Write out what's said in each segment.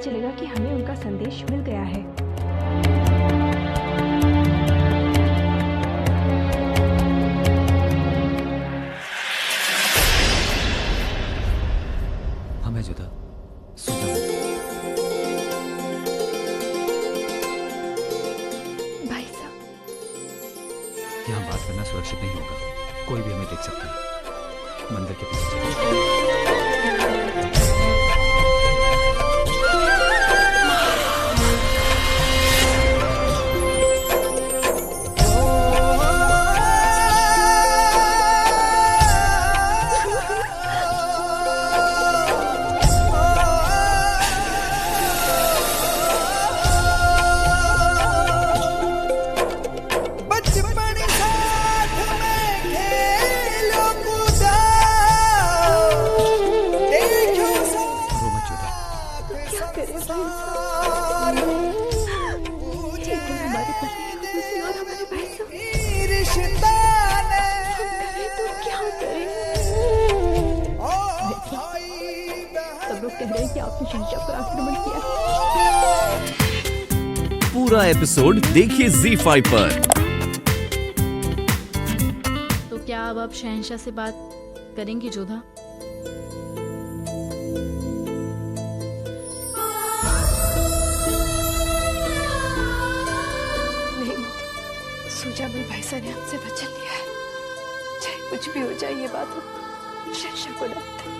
चलेगा कि हमें उनका संदेश मिल गया है। हमें जुदा सुधा भाई साहब, यहाँ बात करना सुरक्षित नहीं होगा। कोई भी हमें देख सकता है। मंदिर के पीछे पूरा एपिसोड देखिए ZEE5 पर। तो क्या अब आप शहंशाह से बात करेंगी जोधा? नहीं मोती, सुजामिल भाई साहब ने हमसे वचन लिया है, चाहे कुछ भी हो जाए ये बात हम शहंशाह को न बताएं।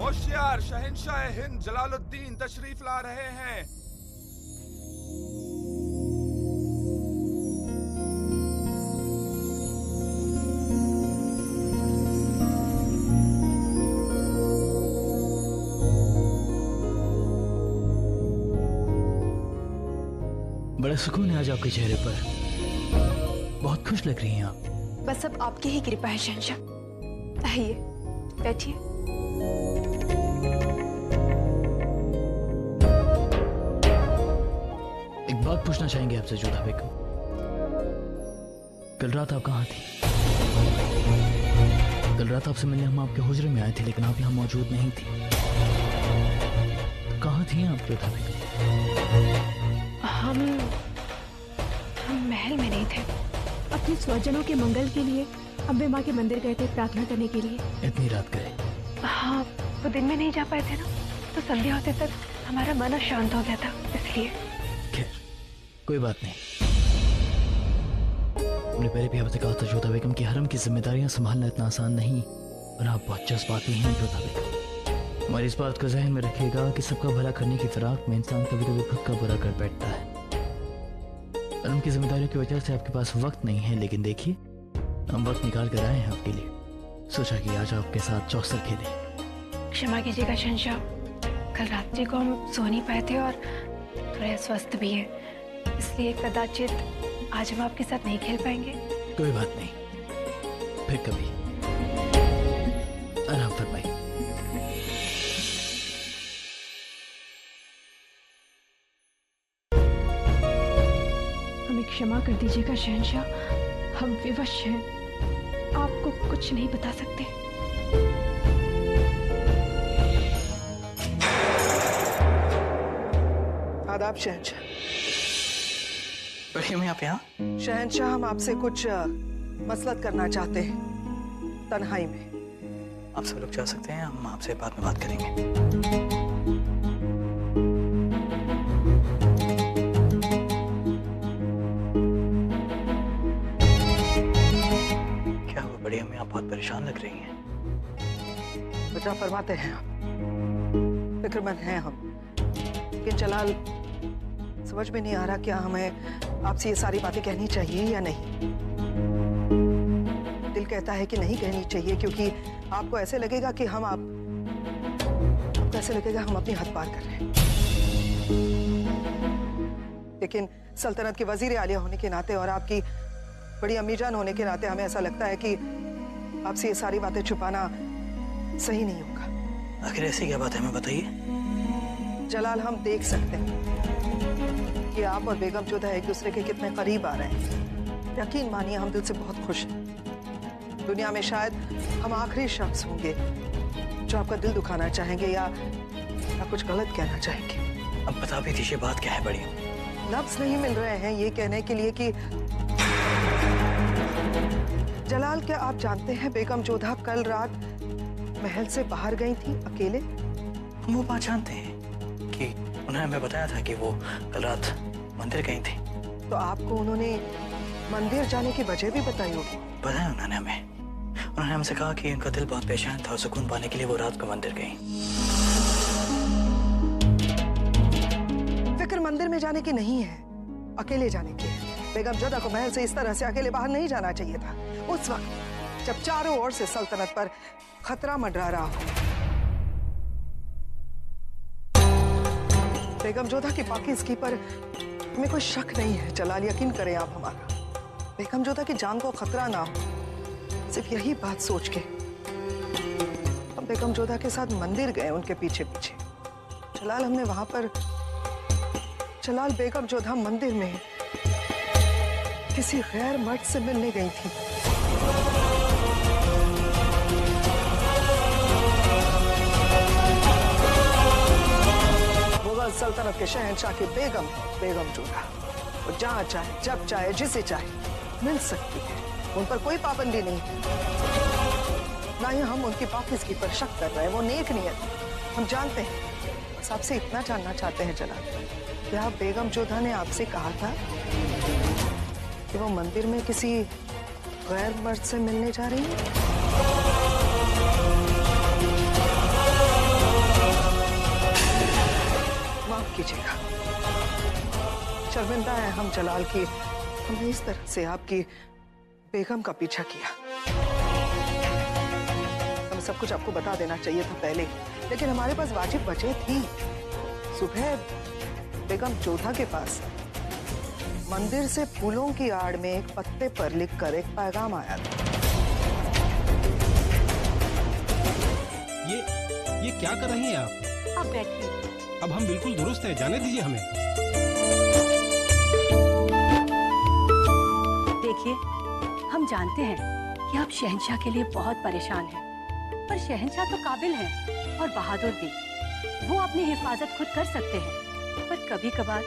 होशियार, शहंशाह हिंद जलालुद्दीन तशरीफ ला रहे हैं। बड़ा सुकून है आज आपके चेहरे पर, बहुत खुश लग रही हैं आप। बस अब आपकी ही कृपा है शहंशाह। आइए बैठिए। एक बात पूछना चाहेंगे आपसे जोधा बेगम, कल रात आप कहाँ थी? कल रात आपसे मिलने हम आपके हुजरे में आए थे, लेकिन आप यहाँ मौजूद नहीं थी। तो कहाँ थी आप जोधा बेगम? हम महल में नहीं थे, अपने स्वजनों के मंगल के लिए अम्बे माँ के मंदिर गए थे प्रार्थना करने के लिए। इतनी रात गए? हाँ, वो दिन में नहीं जा पाए थे ना, तो संध्या होते तक हमारा मन शांत हो गया था, इसलिए। खैर कोई बात नहीं। हमने पहले भी आपसे कहा था जोधा बेगम कि हरम की जिम्मेदारियां संभालना इतना आसान नहीं, और आप बहुत जज्बाती हैं जोधा बेगम। हमारी इस बात को जहन में रखिएगा कि सबका भला करने की फिराक में इंसान कभी कभी खुद का बुरा कर बैठता है। हरम की जिम्मेदारियों की वजह से आपके पास वक्त नहीं है, लेकिन देखिए हम वक्त निकाल कर आए हैं आपके लिए। सोचा कि आज आपके साथ चौसर खेलें। क्षमा कीजिएगा शहंशाह, कल रात को हम सो नहीं पाए थे और थोड़े अस्वस्थ भी हैं, इसलिए कदाचित आज हम आपके साथ नहीं खेल पाएंगे। कोई बात नहीं, फिर कभी। आराम फरमाइए। हमें क्षमा कर दीजिएगा शहंशाह, हम विवश हैं, आपको कुछ नहीं बता सकते। आदाब शहंशाह। बढ़िया, मैं आप यहाँ? शहंशाह, हम आपसे कुछ मसलत करना चाहते हैं तन्हाई में। आप सब लोग जा सकते हैं, हम आपसे बाद में बात करेंगे। क्या हुआ बड़ी अम्मी, आप बहुत परेशान लग रही हैं। बचा फरमाते हैं आप, फिक्रमंद हैं हम, लेकिन जलाल समझ में नहीं आ रहा क्या हमें आपसे ये सारी बातें कहनी चाहिए या नहीं। दिल कहता है कि नहीं कहनी चाहिए, क्योंकि आपको ऐसे लगेगा कि आपको ऐसे लगेगा हम अपनी हद पार कर रहे हैं। लेकिन सल्तनत के वजीर आलिया होने के नाते और आपकी बड़ी अम्मीजान होने के नाते हमें ऐसा लगता है कि आपसे ये सारी बातें छुपाना सही नहीं होगा। आखिर ऐसी क्या बात है, हमें बताइए। जलाल, हम देख सकते हैं कि आप और बेगम जोधा एक दूसरे के कितने करीब आ रहे हैं। यकीन मानिए हम दिल से बहुत खुश हैं। दुनिया में शायद हम आखिरी शख्स होंगे जो आपका दिल दुखाना चाहेंगे या कुछ गलत कहना चाहेंगे। अब बता भी दीजिए बात क्या है बड़ी। लफ्ज नहीं मिल रहे हैं ये कहने के लिए कि जलाल, क्या आप जानते हैं बेगम जोधा कल रात महल से बाहर गई थी अकेले? हम वो बात जानते हैं कि उन्होंने हमें बताया था कि वो कल रात मंदिर गई थी। तो आपको उन्होंने मंदिर जाने की वजह भी बताई होगी? बताया उन्होंने हमें। उन्होंने हमसे कहा कि उनका दिल बहुत बेचैन था और सुकून पाने के लिए वो रात को मंदिर गई। फिक्र मंदिर में जाने की नहीं है, अकेले जाने की है। बेगम जोधा को महल से इस तरह से अकेले बाहर नहीं जाना चाहिए था उस वक्त जब चारों ओर से सल्तनत पर खतरा मंडरा रहा हो। बेगम जोधा की पाकीज़गी पर हमें कोई शक नहीं है जलाल, यकीन करें आप हमारा। बेगम जोधा की जान को खतरा ना हो, सिर्फ यही बात सोच के हम बेगम जोधा के साथ मंदिर गए उनके पीछे पीछे। जलाल, हमने वहां पर जलाल बेगम जोधा मंदिर में किसी गैर मर्द से मिलने गई थी। मुगल सल्तनत के शहंशाह की बेगम है बेगम जोधा। वो जहां चाहे, जब चाहे, जिसे चाहे मिल सकती है, उन पर कोई पाबंदी नहीं है। ना ही हम उनकी पाकीज़गी पर शक कर रहे हैं, वो नेक नियत हम जानते हैं। बस आपसे इतना जानना चाहते हैं जनाब, क्या बेगम जोधा ने आपसे कहा था कि वो मंदिर में किसी गैर मर्द से मिलने जा रही है? माफ कीजिएगा, शर्मिंदा है हम जलाल की, हमने इस तरह से आपकी बेगम का पीछा किया। हमें सब कुछ आपको बता देना चाहिए था पहले, लेकिन हमारे पास वाजिब वजह थी। सुबह बेगम जोधा के पास मंदिर से फूलों की आड़ में एक पत्ते पर लिखकर एक पैगाम आया था। ये क्या कर रही हैं आप? आप बैठिए। अब हम बिल्कुल दुरुस्त हैं, जाने दीजिए हमें। देखिए, हम जानते हैं कि आप शहंशाह के लिए बहुत परेशान हैं, पर शहंशाह तो काबिल हैं और बहादुर भी। वो अपनी हिफाजत खुद कर सकते हैं, पर कभी कभार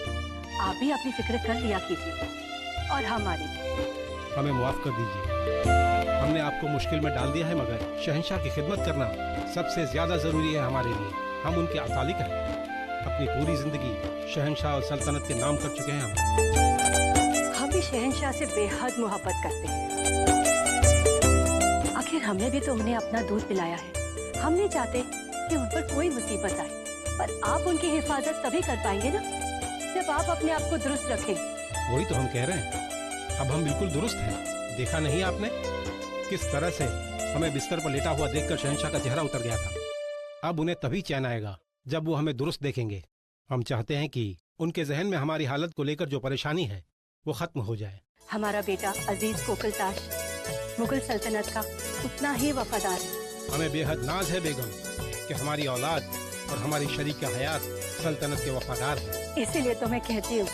आप भी अपनी फिक्र कर लिया कीजिए, और हमारी भी। हमें माफ कर दीजिए, हमने आपको मुश्किल में डाल दिया है, मगर शहंशाह की खिदमत करना सबसे ज्यादा जरूरी है हमारे लिए। हम उनके अतालिक हैं, अपनी पूरी जिंदगी शहंशाह और सल्तनत के नाम कर चुके हैं हम भी शहंशाह से बेहद मोहब्बत करते हैं। आखिर हमने भी तो उन्हें अपना दूध पिलाया है। हम नहीं चाहते कि उन पर कोई मुसीबत आए, पर आप उनकी हिफाजत तभी कर पाएंगे ना जब आप अपने आप को दुरुस्त रखें। वही तो हम कह रहे हैं, अब हम बिल्कुल दुरुस्त हैं। देखा नहीं आपने किस तरह से हमें बिस्तर पर लेटा हुआ देखकर शहंशाह का चेहरा उतर गया था। अब उन्हें तभी चैन आएगा जब वो हमें दुरुस्त देखेंगे। हम चाहते हैं कि उनके जहन में हमारी हालत को लेकर जो परेशानी है वो खत्म हो जाए। हमारा बेटा अजीज कोकिलताश मुगल सल्तनत का उतना ही वफादार है। हमें बेहद नाज है बेगम कि हमारी औलाद और हमारी शरीक हयात सल्तनत के वफादार हैं। इसीलिए तो मैं कहती हूँ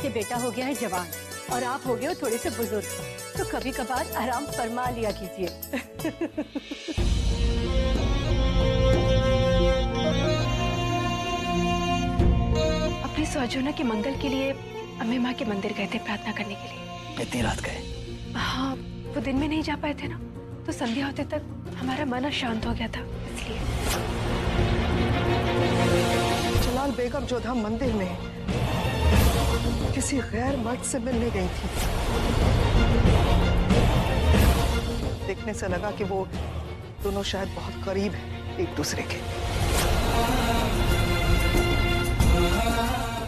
कि बेटा हो गया है जवान और आप हो गए हो थोड़े से बुजुर्ग, तो कभी कभार आराम फरमा लिया कीजिए। अपनी सौजोना के मंगल के लिए अम्मी माँ के मंदिर गए थे प्रार्थना करने के लिए। इतनी रात गए? हाँ, वो दिन में नहीं जा पाए थे ना, तो संध्या होते तक हमारा मन शांत हो गया था, इसलिए। जलाल, बेगम जोधा मंदिर में किसी गैर मर्द से मिलने गई थी। देखने से लगा कि वो दोनों शायद बहुत करीब हैं एक दूसरे के।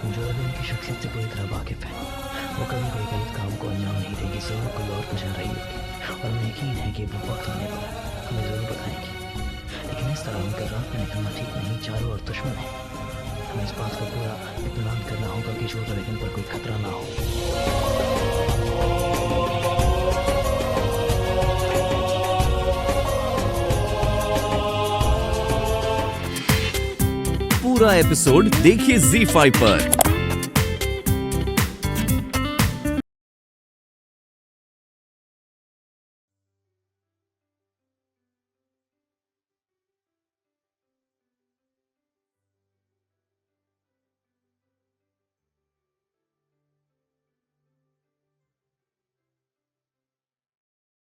जो उनकी शख्सियत से पूरी तरह वाकिफ है। वो कभी कोई गलत काम को अंजाम नहीं देगी, जरूर कोई और गुजर रही होगी, और हमें यकीन है कि वो वक्त आने पर हमें जरूर बताएंगी। लेकिन इस तरह उनकर रात में निकलना ठीक नहीं, चारों और दुश्मन है। हमें इस बात का पूरा इत्मीनान करना होगा कि जोधा बेगम पर कोई खतरा ना हो। पूरा एपिसोड देखिए ZEE5 पर।